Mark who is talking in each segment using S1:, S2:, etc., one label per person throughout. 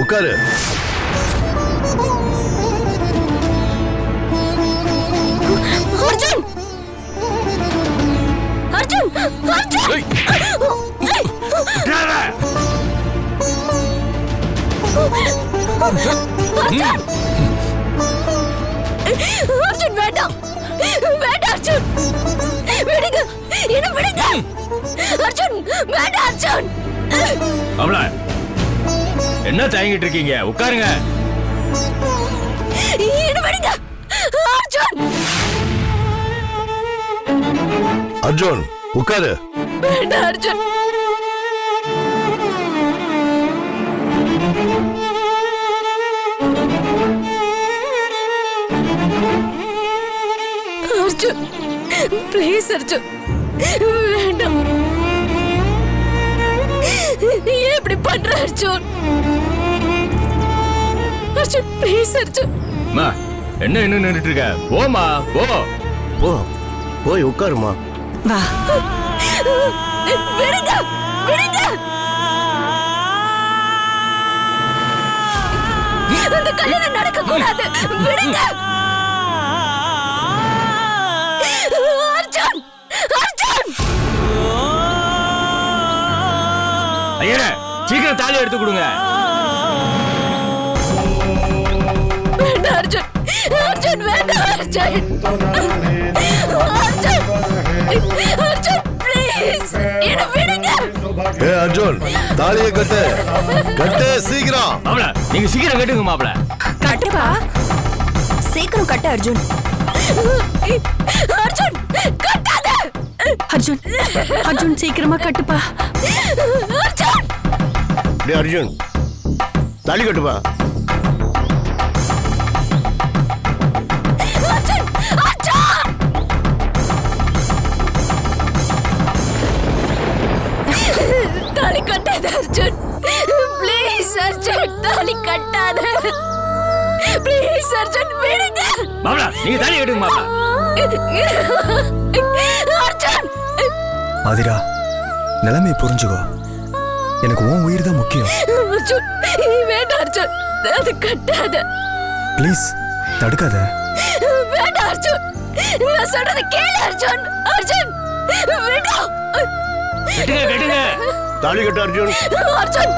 S1: உட்காரு.
S2: அர்ஜுன் அர்ஜுன் அர்ஜுன் அர்ஜுன் வேண்டாம் வேண்டாம் அர்ஜுன் விடுங்க என்ன விடுங்க அர்ஜுன் வேண்டாம் அர்ஜுன்.
S3: அவள என்ன தயங்கிட்டு இருக்கீங்க? உட்காருங்க.
S2: என்ன விடுங்க அர்ஜுன்.
S1: அர்ஜுன் உட்காரு.
S2: வேண்டாம் அர்ஜுன். அர்ஜுன் ப்ளீஸ் அர்ஜுன் வேண்டாம். ஏன் இப்படி பண்ற அர்ஜுன்? அர்ஜுன் ப்ளீஸ் அர்ஜுன்.
S3: மா என்ன என்ன நின்னுட்டு இருக்க? போமா போ.
S1: போ போய் உட்காருமா.
S4: வா.
S2: விடுங்க விடுங்க. அந்த கல்யாணம் நடக்க கூடாது. விடுங்க அர்ஜுன் அர்ஜுன்.
S3: ஐயரே சீக்கிரம் தாலி எடுத்து கொடுங்க.
S2: வேண்டாம் அர்ஜுன் அர்ஜுன் வேண்டாம் அர்ஜுன் அர்ஜுன் அர்ஜுன் ப்ளீஸ் என்ன விடுங்க.
S1: ஏ அர்ஜுன் தாலியை கட்டு கட்டு சீக்கிரம்.
S3: மாப்ள நீங்க சீக்கிரம் கட்டுங்க மாப்ள.
S4: கட்டுப்பா சீக்கிரம் கட்டு அர்ஜுன்.
S2: அர்ஜுன் கட்டாத.
S4: அர்ஜுன் அர்ஜுன் சீக்கிரமா கட்டுப்பா.
S2: அர்ஜுன்
S1: டேய் அர்ஜுன் தாலி கட்டுப்பா.
S2: அர்ஜுன் அர்ஜுன் தாலி கட்டாத அர்ஜுன் ப்ளீஸ் அர்ஜுன் தாலி கட்டாத ப்ளீஸ் அர்ஜுன் விடுங்க.
S3: மாப்ள நீங்க தாலி கட்டுங்க மாப்ள.
S2: அர்ஜுன்
S5: ஆதிரா நிலைமை புரிஞ்சுக்கோ. எனக்கு உன் உயிர் தான் முக்கியம்.
S2: அர்ஜுன் வேண்டாம் அர்ஜுன் அது கட்டாத.
S5: ப்ளீஸ் தடுக்காத.
S2: வேண்டாம் அர்ஜுன் நான் சொல்றத கேளு அர்ஜுன். அர்ஜுன் விடு.
S3: கட்டுங்க கட்டுங்க.
S1: தாலி கட்டு அர்ஜுன்.
S2: அர்ஜுன் அர்ஜுன்.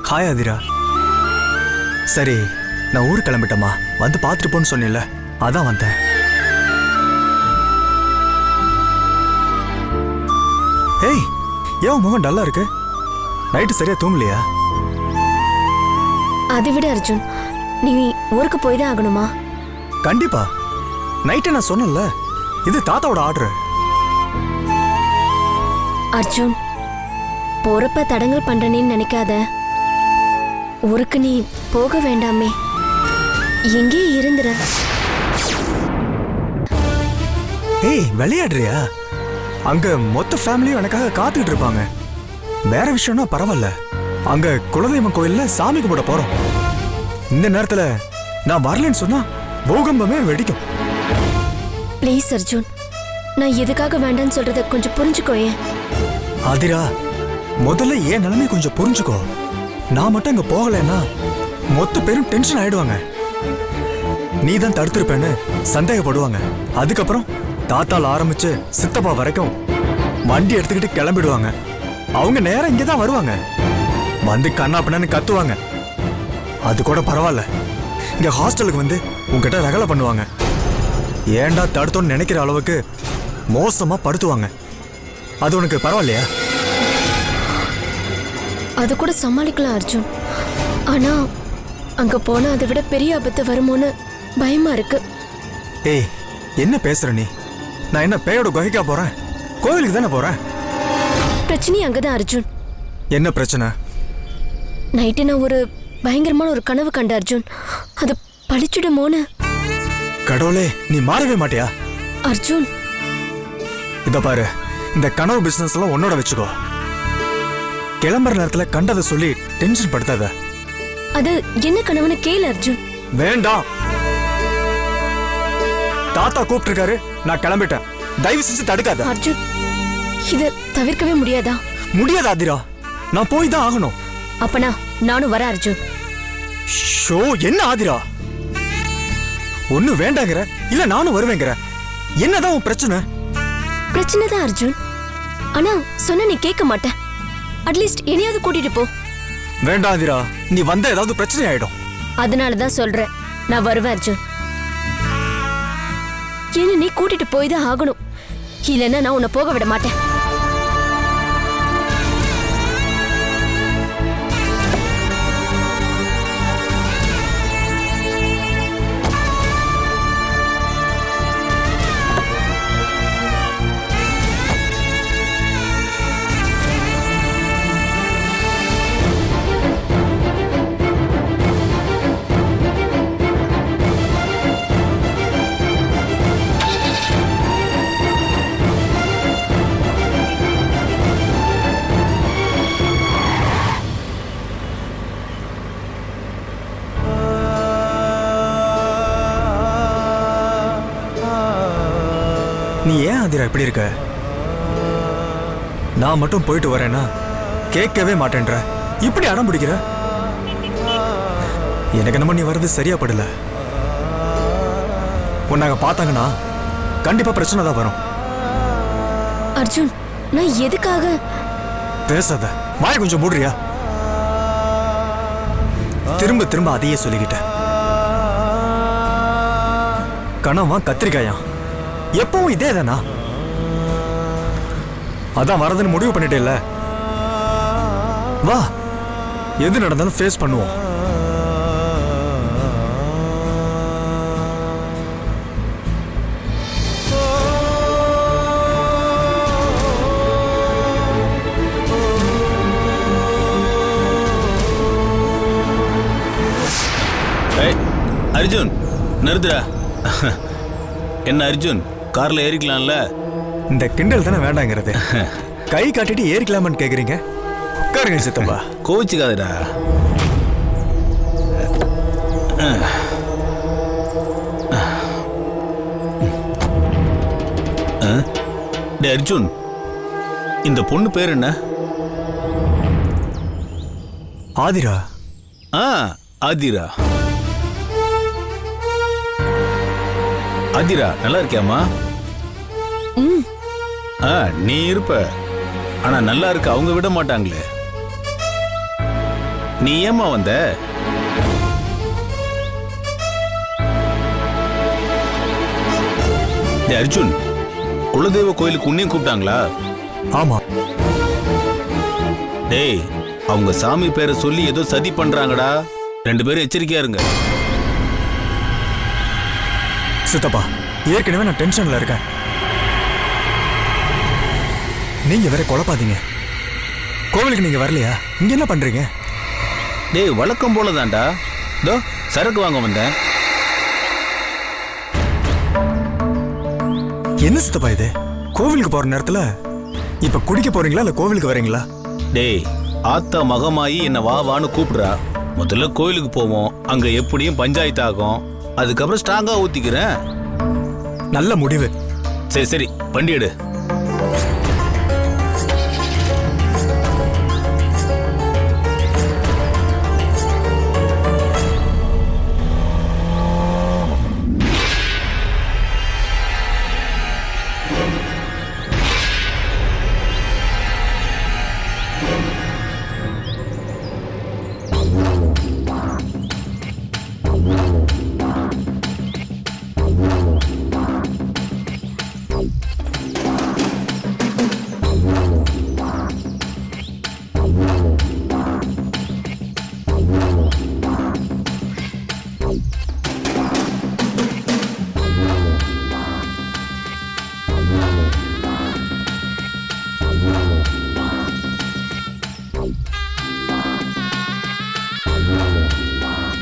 S5: ஹாய் ஆதிரா. சரி நான் ஊருக்கு கிளம்பிட்டேம்மா. வந்து பார்த்துட்டு போன்னு சொன்னேன்ல அதான் வந்தேன். ஏய் ஏன் முகம் டல்லா இருக்கு? நைட்டு சரியா தூங்கலையா?
S2: அதை விட அர்ஜுன், நீ ஊருக்கு போய் தான் ஆகணுமா?
S5: கண்டிப்பா. நைட்டே நான் சொன்னேன்ல, இது தாத்தாவோட ஆர்டர்.
S2: அர்ஜுன், போறப்ப தடங்கல் பண்றேன்னு நினைக்காத. ஊருக்கு நீ போக வேண்டாமே, எங்கே இருந்துற.
S5: ஏய், விளையாடுறியா? அங்க மொத்த ஃபேமிலியும் எனக்காக காத்துக்கிட்டு இருப்பாங்க. வேற விஷயம்னா பரவாயில்ல, அங்க குலதெய்வம் கோயில்ல சாமி கும்பிட போறோம். இந்த நேரத்துல நான் வரலன்னு சொன்னா பூகம்பமே வெடிக்கும்.
S2: ப்ளீஸ் அர்ஜுன், நான் எதுக்காக வேண்டான்னு சொல்றத கொஞ்சம் புரிஞ்சுக்கோயேன்.
S5: ஆதிரா, முதல்ல ஏன் நிலைமை கொஞ்சம் புரிஞ்சுக்கோ. நான் மட்டும் அங்க போகலைன்னா மொத்த பேரும் டென்ஷன் ஆயிடுவாங்க. நீ தான் தடுத்திருப்பேன்னு சந்தேகப்படுவாங்க. அதுக்கப்புறம் தாத்தால ஆரம்பிச்சு சித்தப்பா வரைக்கும் வண்டி எடுத்துக்கிட்டு கிளம்பிடுவாங்க. அவங்க நேரம் இங்கே தான் வருவாங்க. வந்து கண்ணா பின்னான்னு கத்துவாங்க. அது கூட பரவாயில்ல, இங்க ஹாஸ்டலுக்கு வந்து உங்ககிட்ட ரகலை பண்ணுவாங்க. ஏன்டா தடுத்தோன்னு நினைக்கிற அளவுக்கு மோசமா படுத்துவாங்க. அது உனக்கு பரவாயில்லையா?
S2: அது கூட சமாளிக்கலாம் அர்ஜுன். ஆனா அங்க போனா அதை விட பெரிய ஆபத்து வருமோன்னு பயமா இருக்கு.
S5: ஏய், என்ன பேசுற நீ? நான் என்ன பேயோட குகைக்கா போறேன்? கோவிலுக்கு தானே போறேன்.
S2: பிரச்சனை அங்கதான் அர்ஜுன்.
S5: என்ன பிரச்சனை?
S2: நைட்டு நான் ஒரு பயங்கரமான ஒரு கனவு கண்ட அர்ஜுன். அது பழிச்சுடுமோன்னு.
S5: கடவுளே, நீ மாறவே மாட்டியா?
S2: அர்ஜுன்,
S5: இத பாரு, இந்த கனவு பிசினஸ் எல்லாம் உன்னோட வச்சுக்கோ. கிளம்புற நேரத்துல கண்டதை சொல்லி டென்ஷன் படுத்தாத.
S2: அது என்ன கனவுன்னு கேளு அர்ஜுன்.
S5: வேண்டாம். தாத்தா கூப்பிட்டு இருக்காரு, நான் கிளம்பிட்டேன். தயவு செஞ்சு தடுக்காத.
S2: அர்ஜுன், இத தவிர்க்கவே முடியாதா?
S5: முடியாது ஆதிரா, நான் போய் தான் ஆகணும்.
S2: அப்பனா நானும் வரேன் அர்ஜுன்.
S5: ஷோ, என்ன ஆதிரா? ஒண்ணு வேண்டாங்கிற, இல்ல நானும் வருவேங்கிற. என்னதான் உன் பிரச்சனை?
S2: பிரச்சனை தான் அர்ஜுன். ஆனா சொன்ன நீ கேட்க மாட்டேன். அட்லீஸ்ட் என்னையாவது கூட்டிட்டு போ.
S5: வேண்டாம் ஆதிரா, நீ வந்த ஏதாவது பிரச்சனை ஆயிடும்.
S2: அதனாலதான் சொல்றேன், நான் வருவேன் அர்ஜுன். என்ன நீ கூட்டிட்டு போய் தான் ஆகணும். இல்லைன்னா நான் உன்னை போக விட மாட்டேன்.
S5: நீ ஏன் ஆதிரா இப்படி இருக்க? நான் மட்டும் போயிட்டு வரேன்னா கேட்கவே மாட்டேன்ற. இப்படி அடம் பிடிக்கிற. எனக்கு என்னமோ நீ வர்றது சரியா படல. உன்னாங்க பார்த்தாங்கன்னா கண்டிப்பா பிரச்சனை தான் வரும்.
S2: அர்ஜுன், நான் எதுக்காக?
S5: பேசாத, வாய கொஞ்சம் மூடுறியா? திரும்ப திரும்ப அதையே சொல்லிக்கிட்ட. கனவா கத்திரிக்காயா? எப்பவும் இதே தானா? அதான் வரதுன்னு முடிவு பண்ணிட்டேல்ல. வா, எது நடந்தாலும் ஃபேஸ் பண்ணுவோம்.
S3: அர்ஜுன், நிறுத்துடா. என்ன அர்ஜுன், கார்ல ஏறிக்கலாம்ல?
S5: இந்த கிண்டல் தானே வேண்டாங்கிறது. கை காட்டிட்டு ஏறிக்கலாமான்னு கேக்குறீங்க? உட்காருங்க சித்தப்பா.
S3: கோவிச்சுக்காதடா. டே அர்ஜுன், இந்த பொண்ணு பேர் என்ன?
S5: ஆதிரா.
S3: ஆதிரா. ஆதிரா, நல்லா இருக்கியாமா? நீ இருப்ப, ஆனா நல்லா இருக்க அவங்க விட மாட்டாங்களே. நீ ஏமா வந்த? அர்ஜுன், குலதெய்வ கோயிலுக்கு உன்னையும் கூப்பிட்டாங்களா?
S5: ஆமா.
S3: டேய், அவங்க சாமி பேரை சொல்லி ஏதோ சதி பண்றாங்கடா.
S6: 2 பேரும் எச்சரிக்கையா இருங்க.
S5: சித்தப்பா, ஏற்கனவே நான் டென்ஷன்ல இருக்கேன். நீங்க வேற குழப்பாதீங்க. கோவிலுக்கு நீங்க வரலையா? இங்க என்ன பண்றீங்க?
S6: டேய், வழக்கம் போல தான்டா. இதோ சரக்கு வாங்க வந்தேன்.
S5: என்ன சித்தப்பா இது? கோவிலுக்கு போற நேரத்துல இப்ப குடிக்க போறீங்களா இல்ல கோவிலுக்கு வரீங்களா?
S6: டேய், ஆத்தா மகமாயி என்ன வா வான்னு கூப்பிடுறா. முதல்ல கோயிலுக்கு போவோம், அங்க எப்படியும் பஞ்சாயத்து ஆகும், அதுக்கப்புறம் ஸ்ட்ராங்கா ஊத்திக்கிறேன்.
S5: நல்ல முடிவு.
S6: சரி சரி, வண்டி எடு.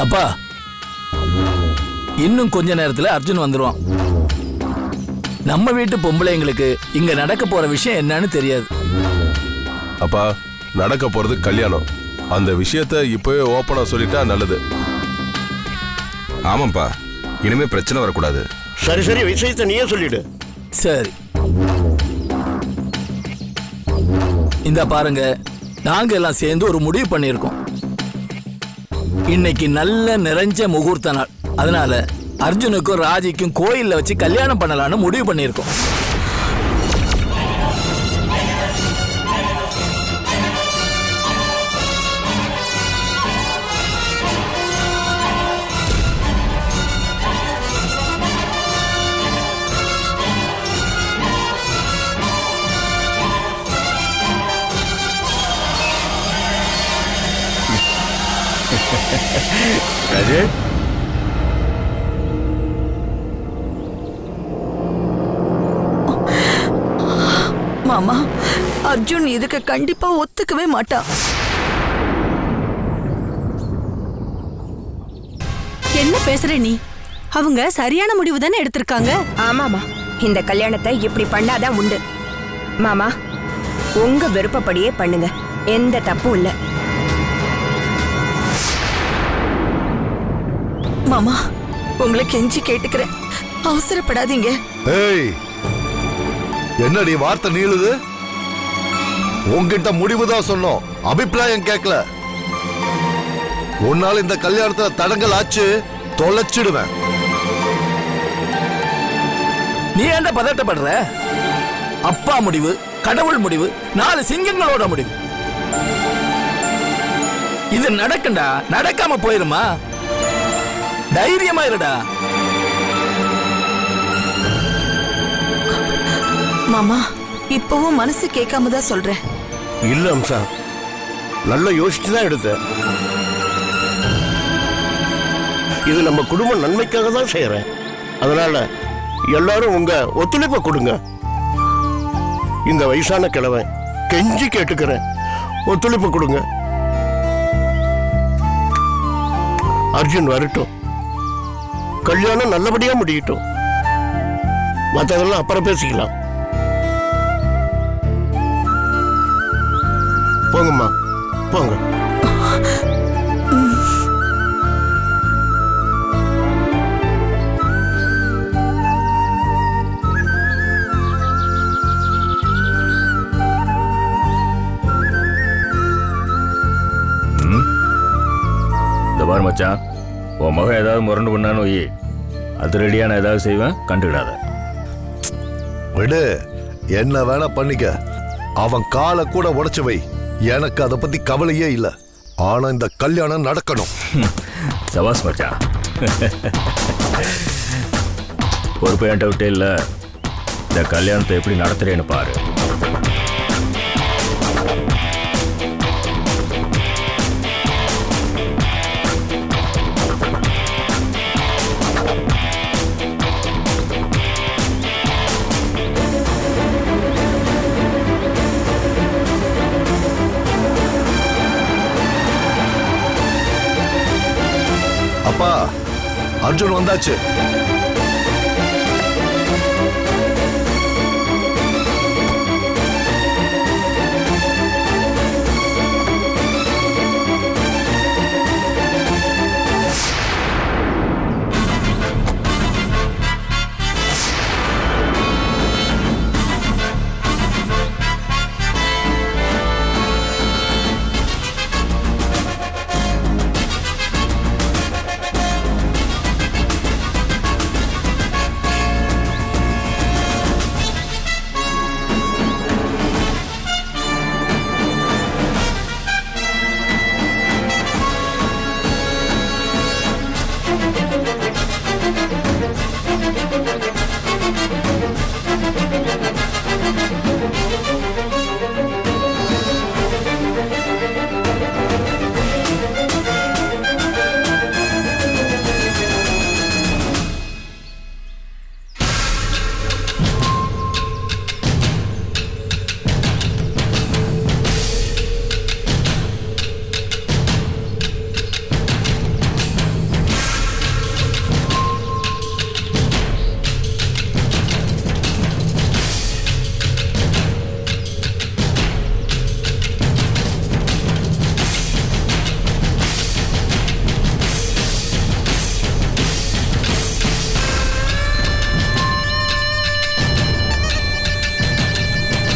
S3: அப்பா, இன்னும் கொஞ்ச நேரத்துல அர்ஜுன் வந்துருவான். நம்ம வீட்டு பொம்பளைங்களுக்கு இங்க நடக்க போற விஷயம் என்னன்னு தெரியாது.
S1: அப்பா, நடக்க போறது கல்யாணம். அந்த விஷயத்த இப்பவே ஓப்பனா சொல்லிட்டா நல்லது.
S7: ஆமாப்பா, இனிமே பிரச்சனை வரக்கூடாது.
S8: சரி சரி, விஷயத்தை நீயே சொல்லிடு.
S3: சரி, இந்த பாருங்க, நாங்க எல்லாம் சேர்ந்து ஒரு முடிவு பண்ணியிருக்கோம். இன்னைக்கு நல்ல நிறைஞ்ச முகூர்த்த நாள். அதனால அர்ஜுனுக்கும் ராஜிக்கும் கோயில்ல வச்சு கல்யாணம் பண்ணலாம்னு முடிவு பண்ணியிருக்கோம்.
S7: ராஜே,
S4: மாமா, அர்ஜுன் இதுக்கு கண்டிப்பா ஒத்துக்கவே மாட்டான். என்ன பேசுற நீ? அவங்க சரியான முடிவு தானே எடுத்திருக்காங்க.
S9: ஆமாமா, இந்த கல்யாணத்தை இப்படி பண்ணாதான் உண்டு. மாமா, உங்க விருப்பப்படியே பண்ணுங்க, எந்த தப்பும் இல்ல.
S4: மாமா, உங்களை கெஞ்சி கேட்டுக்கிறேன், அவசரப்படாதீங்க.
S1: ஏய், என்னடி வார்த்தை நீளுது? உன்கிட்ட முடிவுதான் சொன்னோம், அபிப்பிராயம் கேட்கல. உன்னால இந்த கல்யாணத்துல தடங்கல் ஆச்சு, தொலைச்சிடுவேன்.
S3: நீ ஏன்டா பதட்டப்படுற? அப்பா முடிவு, கடவுள் முடிவு, 4 சிங்கங்களோட முடிவு. இது நடக்கும்டா, நடக்காம போயிருமா? தைரியமா இருடா.
S4: மாமா, இப்பவும் மனசு கேட்காம தான் சொல்றேன்.
S8: இல்ல அம்சா, நல்லா யோசிச்சுதான் எடுத்த. இது நம்ம குடும்ப நன்மைக்காக தான் செய்யறேன். அதனால எல்லாரும் உங்க ஒத்துழைப்பை கொடுங்க. இந்த வயசான கிழவன் கெஞ்சி கேட்டுக்கிறேன், ஒத்துழைப்பு கொடுங்க. அர்ஜுன் வரட்டும், கல்யாணம் நல்லபடியா முடியட்டும். மற்றதெல்லாம் அப்புறம் பேசிக்கலாம். போங்கம்மா, போங்க.
S3: இந்த பாரு மச்சான், உன் மகன் ஏதாவது முரண்டு பண்ணான்னு வை, அது ரெடியா நான் ஏதாவது செய்வேன், கண்டுக்கிடாத.
S1: விடு, என்ன வேணா பண்ணிக்க. அவன் காலை கூட உடைச்சு வை, எனக்கு அதை பத்தி கவலையே இல்லை. ஆனா இந்த கல்யாணம் நடக்கணும்.
S3: சபாஸ் மச்சான். பொறுப்பு என்கிட்ட விட்டே இல்லை, இந்த கல்யாணத்தை எப்படி நடத்துறேன்னு பாரு.
S1: பெரியப்பா, அர்ஜுன் வந்தாச்சு.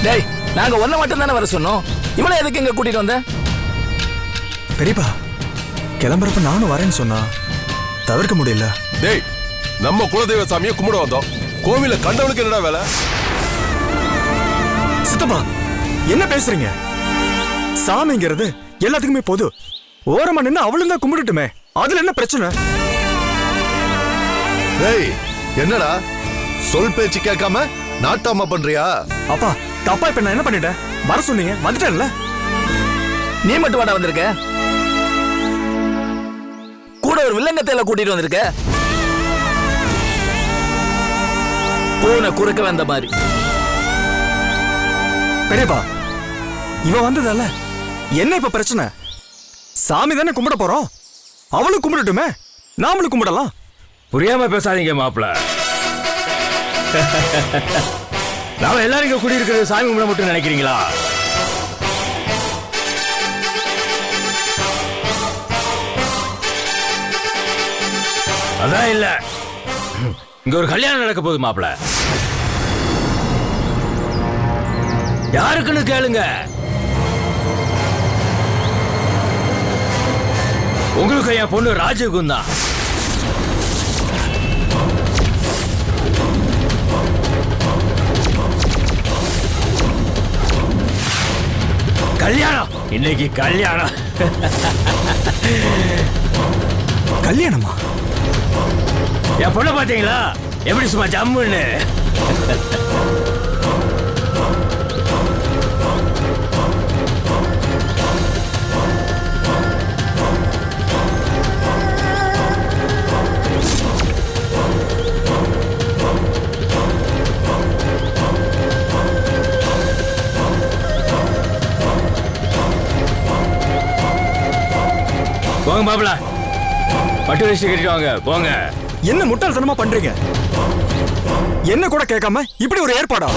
S10: டேய், நாங்க ஒன்ன மட்டும் தானே வர சொன்னோம். இவனை எதுக்கு இங்க கூட்டிட்டு வந்த?
S5: பெரியப்பா, கிளம்புறப்ப நானும் வரேன்னு சொன்னா தவிர்க்க முடியல.
S7: டேய், நம்ம குலதெய்வ சாமியை கும்பிட வந்தோம். கோவில கண்டவனுக்கு என்னடா வேலை?
S5: சித்தப்பா, என்ன பேசுறீங்க? சாமிங்கிறது எல்லாத்துக்குமே பொது. ஓரமா நின்று அவளும் தான் கும்பிட்டுட்டுமே, அதுல என்ன பிரச்சனை?
S1: டேய், என்னடா சொல் பேச்சு கேட்காம நாட்டாம பண்றியா?
S5: அப்பா, தப்பா இப்ப நான் என்ன பண்ணிட்டேன்? வர சொன்னீங்க, வந்துட்டேன்ல.
S10: நீ மட்டும் வாடா வந்திருக்க? கூட ஒரு வில்லங்கத்தையில கூட்டிட்டு வந்திருக்க. பூனை குறுக்க வந்த மாதிரி.
S5: பெரியப்பா, இவ வந்ததால என்ன இப்ப பிரச்சனை? சாமி தானே கும்பிட போறோம், அவளும் கும்பிடட்டுமே, நாமளும் கும்பிடலாம்.
S3: புரியாம பேசாதீங்க மாப்பிள. நாம எல்லாரும் இங்க குடியிருக்கிறது சாமி கும்பிட மட்டும் நினைக்கிறீங்களா? அதான் இல்ல, இங்க ஒரு கல்யாணம் நடக்க போகுது மாப்பிள. யாருக்குன்னு கேளுங்க. உங்களுக்கு என் பொண்ணு ராஜுக்கும் தான். கல்யாணம், இன்னைக்கு கல்யாணம்.
S5: கல்யாணமா?
S3: என் பொண்ணை பாத்தீங்களா எப்படி சும்மா ஜம்முன்னு? போங்க மாப்பிள, பட்டு வேஷ்டி கட்டிட்டு வாங்க, போங்க.
S5: என்ன முட்டாள்தனமா பண்றீங்க? என்ன கூட கேட்காம இப்படி ஒரு ஏற்பாடா?